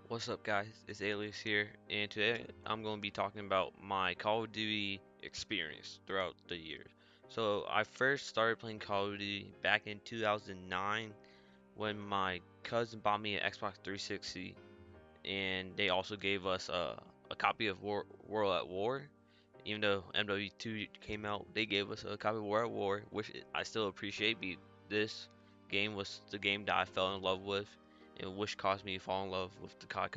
What's up, guys? It's Alias here, and today I'm going to be talking about my Call of Duty experience throughout the years. So, I first started playing Call of Duty back in 2009 when my cousin bought me an Xbox 360, and they also gave us a copy of World at War. Even though MW2 came out, they gave us a copy of World at War, which I still appreciate. This game was the game that I fell in love with, and which caused me to fall in love with the COD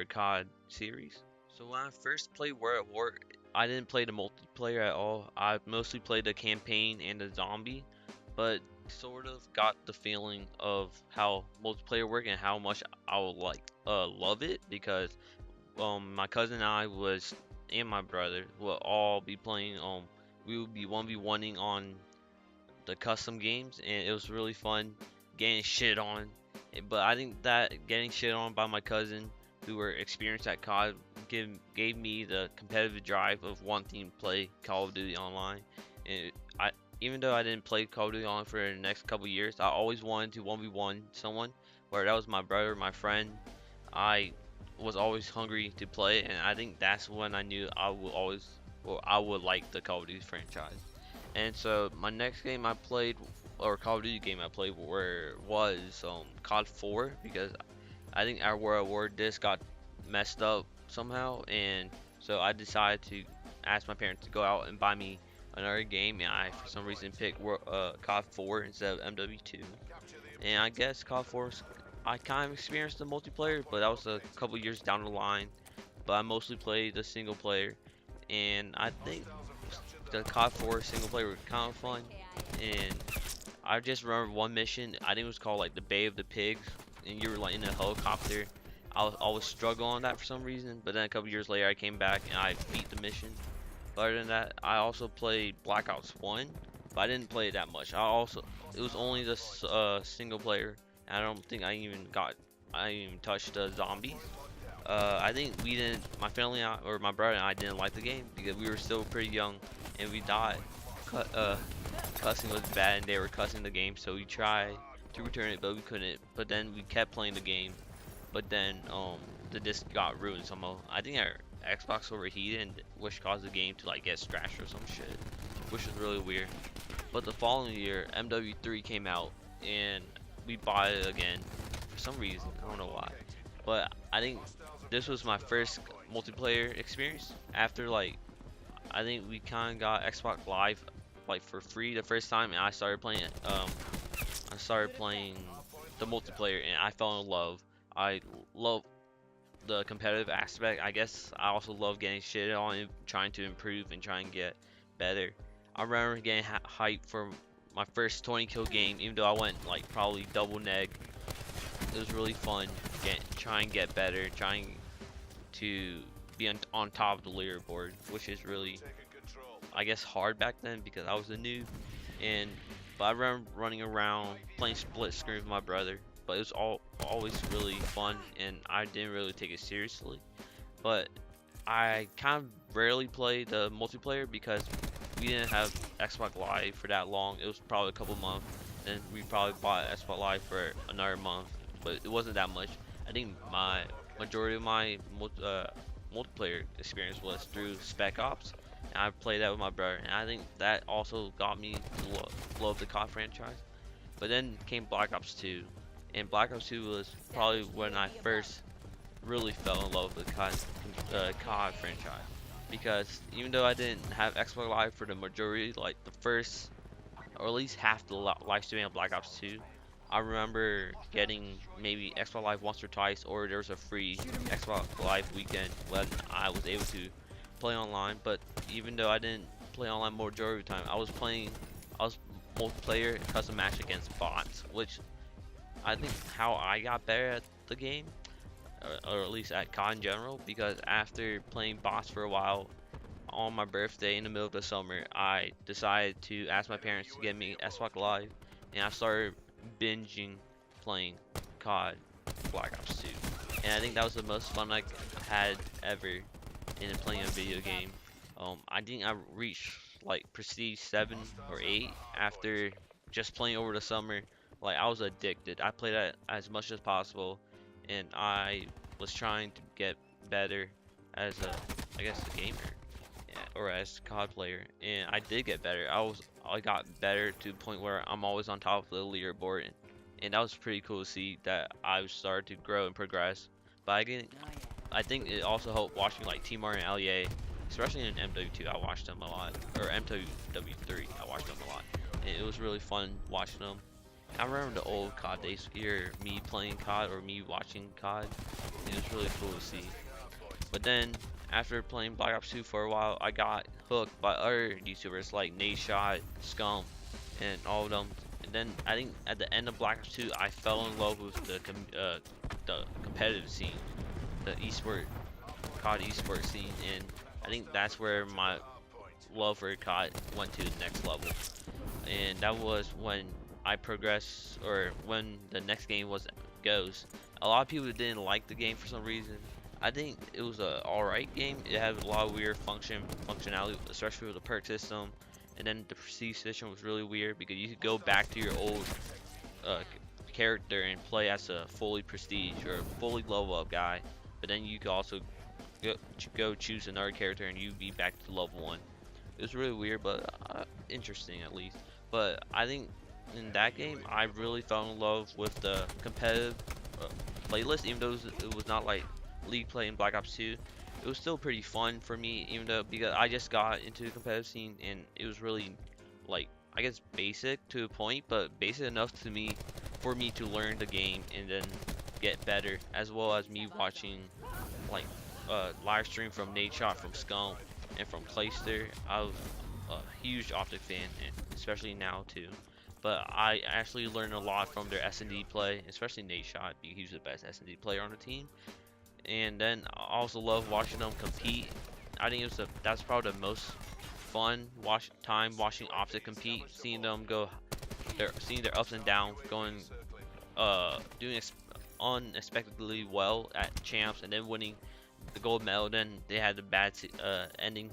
COD series. So when I first played World at War, I didn't play the multiplayer at all. I mostly played the campaign and the zombie, but sort of got the feeling of how multiplayer worked and how much I would love it because my cousin and I was and my brother will all be playing we would be 1v1ing on the custom games, and it was really fun getting shit on. But I think that getting shit on by my cousin who were experienced at COD gave me the competitive drive of wanting to play Call of Duty online. And I even though I didn't play Call of Duty online for the next couple years, I always wanted to 1v1 someone, whether that was my brother, my friend. I was always hungry to play, and I think that's when I knew I would like the Call of Duty franchise. And so my next game I played, or Call of Duty game I played, was COD 4, because I think our World War disc got messed up somehow, and so I decided to ask my parents to go out and buy me another game, and I for some reason picked COD 4 instead of MW2. And I guess COD 4, I kind of experienced the multiplayer, but that was a couple years down the line. But I mostly played the single player, and I think the COD 4 single player was kind of fun. And I just remember one mission. I think it was called like the Bay of the Pigs, and you were like in a helicopter. I was always struggling on that for some reason, but then a couple years later I came back and I beat the mission. But other than that, I also played Black Ops 1, but I didn't play it that much. It was only the single player. I don't think I even touched the zombies. I think we didn't, my family or my brother and I didn't like the game because we were still pretty young and we thought cut, cussing was bad and they were cussing the game, so we tried to return it, but we couldn't. But then we kept playing the game, but then the disc got ruined somehow. I think our Xbox overheated, and which caused the game to like get scratched or some shit, which was really weird. But the following year, MW3 came out, and we bought it again for some reason. I don't know why, but I think this was my first multiplayer experience. After like, I think we kind of got Xbox Live like for free the first time, and I started playing it. I started playing the multiplayer, and I fell in love. I love the competitive aspect. I guess I also love getting shit on and trying to improve and trying to get better. I remember getting hyped for my first 20 kill game, even though I went like probably double neg. It was really fun. Trying to get better, trying to be on top of the leaderboard, which is really, I guess, hard back then because I was a noob. And but I remember running around playing split screen with my brother, but it was always really fun, and I didn't really take it seriously. But I kind of rarely play the multiplayer because we didn't have Xbox Live for that long. It was probably a couple months, and we probably bought Xbox Live for another month, but it wasn't that much. I think my majority of my multiplayer experience was through Spec Ops, and I played that with my brother, and I think that also got me to love the COD franchise. But then came Black Ops 2, and Black Ops 2 was probably when I first really fell in love with the COD franchise. Because even though I didn't have Xbox Live for the majority, like the first, or at least half the live streaming of Black Ops 2, I remember getting maybe Xbox Live once or twice, or there was a free Xbox Live weekend when I was able to play online. But even though I didn't play online majority of the time, I was multiplayer custom match against bots, which I think how I got better at the game, or at least at COD in general, because after playing bots for a while, on my birthday in the middle of the summer, I decided to ask my parents to get me Xbox Live, and I started binging playing COD Black Ops 2. And I think that was the most fun I had ever in playing a video game. I think I reached like Prestige 7 or 8 after just playing over the summer. Like I was addicted. I played it as much as possible, and I was trying to get better as a, I guess, a gamer, yeah, or as a COD player, and I did get better. I got better to the point where I'm always on top of the leaderboard, and that was pretty cool to see that I started to grow and progress. But again, I think it also helped watching like Timar and Alias, especially in MW2. I watched them a lot, or MW3. I watched them a lot, and it was really fun watching them. I remember the old COD days, either me playing COD or me watching COD. It was really cool to see. But then after playing Black Ops 2 for a while, I got hooked by other YouTubers like Nadeshot, Scum, and all of them. And then I think at the end of Black Ops 2, I fell in love with the competitive scene, the esport COD esport scene, and I think that's where my love for COD went to the next level. And that was when I progressed, or when the next game was Ghost. A lot of people didn't like the game for some reason. I think it was a alright game. It had a lot of weird functionality, especially with the perk system. And then the prestige system was really weird because you could go back to your old uh, character and play as a fully prestige or a fully level up guy. But then you could also go choose another character and you be back to level 1. It was really weird, but interesting at least. But I think in that game, I really fell in love with the competitive uh, playlist, even though it was not like League play in Black Ops 2. It was still pretty fun for me, even though because I just got into the competitive scene and it was really like I guess basic to a point, but basic enough to me for me to learn the game and then get better, as well as me watching like live stream from Nadeshot, from Scum, and from Clayster. I was a huge Optic fan, and especially now too. But I actually learned a lot from their S&D play, especially Nadeshot, because he was the best S&D player on the team. And then I also love watching them compete. I think that's probably the most fun time watching Optic compete, seeing them seeing their ups and downs, doing unexpectedly well at champs, and then winning the gold medal. Then they had a bad ending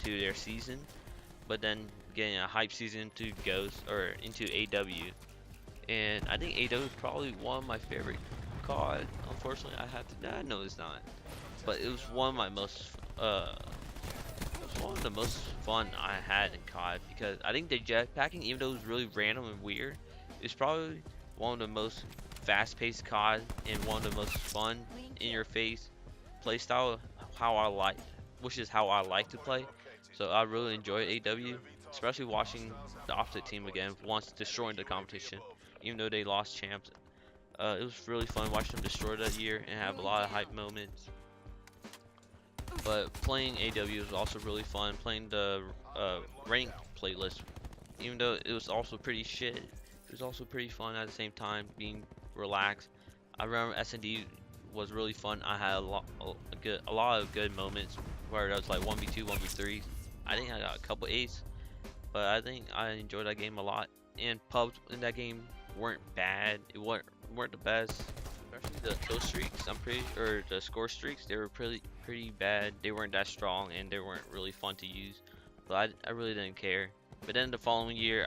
to their season, but then getting a hype season to Ghost or into AW. And I think AW is probably one of my favorite COD. Unfortunately, I have to. No, it's not. But it was one of my most. It was one of the most fun I had in COD because I think the jetpacking, even though it was really random and weird, is probably one of the most fast-paced COD and one of the most fun, in-your-face playstyle. How I like, which is how I like to play. So I really enjoy AW, especially watching the opposite team again once destroying the competition, even though they lost champs. It was really fun watching them destroy that year and have a lot of hype moments. But playing AW was also really fun. Playing the ranked playlist, even though it was also pretty shit, it was also pretty fun at the same time, being relaxed. I remember S&D was really fun. I had a lot of good moments where it was like 1v2, 1v3. I think I got a couple aces, but I think I enjoyed that game a lot. And pubs in that game weren't bad. It weren't the best. Especially the kill streaks, or the score streaks, they were pretty bad. They weren't that strong and they weren't really fun to use. But I really didn't care. But then the following year,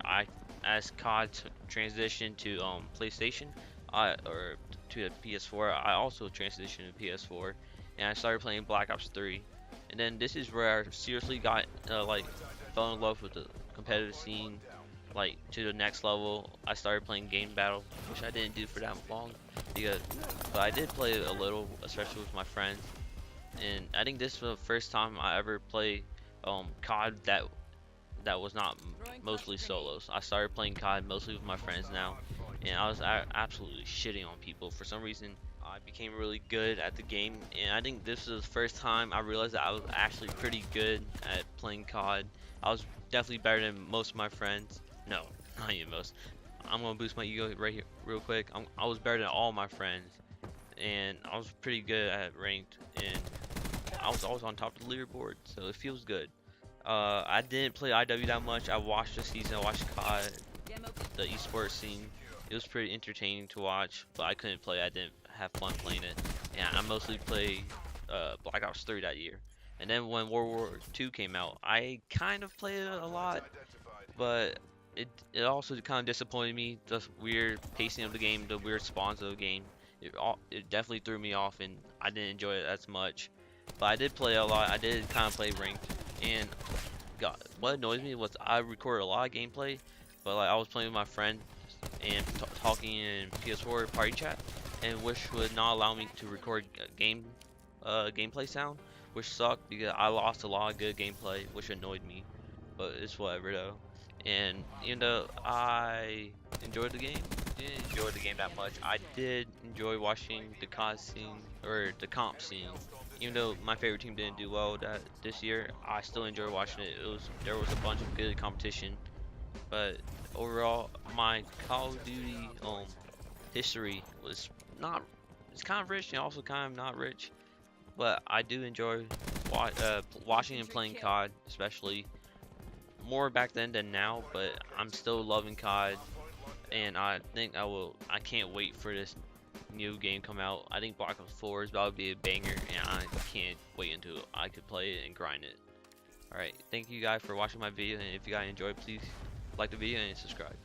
as COD transitioned to PlayStation, or to the PS4, I also transitioned to PS4, and I started playing Black Ops 3. And then this is where I seriously got like fell in love with the competitive scene, like to the next level. I started playing game battle, which I didn't do for that long, because but I did play a little, especially with my friends. And I think this was the first time I ever played COD that was not mostly solos. I started playing COD mostly with my friends now, and I was absolutely shitting on people. For some reason, I became really good at the game, and I think this was the first time I realized that I was actually pretty good at playing COD. I was definitely better than most of my friends. No, not even most. I'm gonna boost my ego right here, real quick. I was better than all my friends, and I was pretty good at ranked, and I was always on top of the leaderboard, so it feels good. I didn't play IW that much. I watched the season, I watched COD, the esports scene. It was pretty entertaining to watch, but I couldn't play. I didn't have fun playing it. And I mostly played Black Ops 3 that year. And then when World War II came out, I kind of played it a lot, but it also kind of disappointed me. The weird pacing of the game, the weird spawns of the game. it definitely threw me off, and I didn't enjoy it as much. But I did play a lot. I did kind of play ranked, and God, what annoys me was I recorded a lot of gameplay, but like I was playing with my friend and talking in PS4 party chat, and which would not allow me to record gameplay sound, which sucked because I lost a lot of good gameplay, which annoyed me. But it's whatever though. And you know, I enjoyed the game. Didn't enjoy the game that much. I did enjoy watching the COD scene or the comp scene. Even though my favorite team didn't do well that this year, I still enjoy watching it. There was a bunch of good competition, but overall, my Call of Duty history was not. It's kind of rich and also kind of not rich, but I do enjoy watching and playing COD, especially more back then than now. But I'm still loving COD, and I think I can't wait for this new game come out. I think Black Ops 4 is about to be a banger, and I can't wait until I could play it and grind it. Alright, thank you guys for watching my video, and if you guys enjoyed, please like the video and subscribe.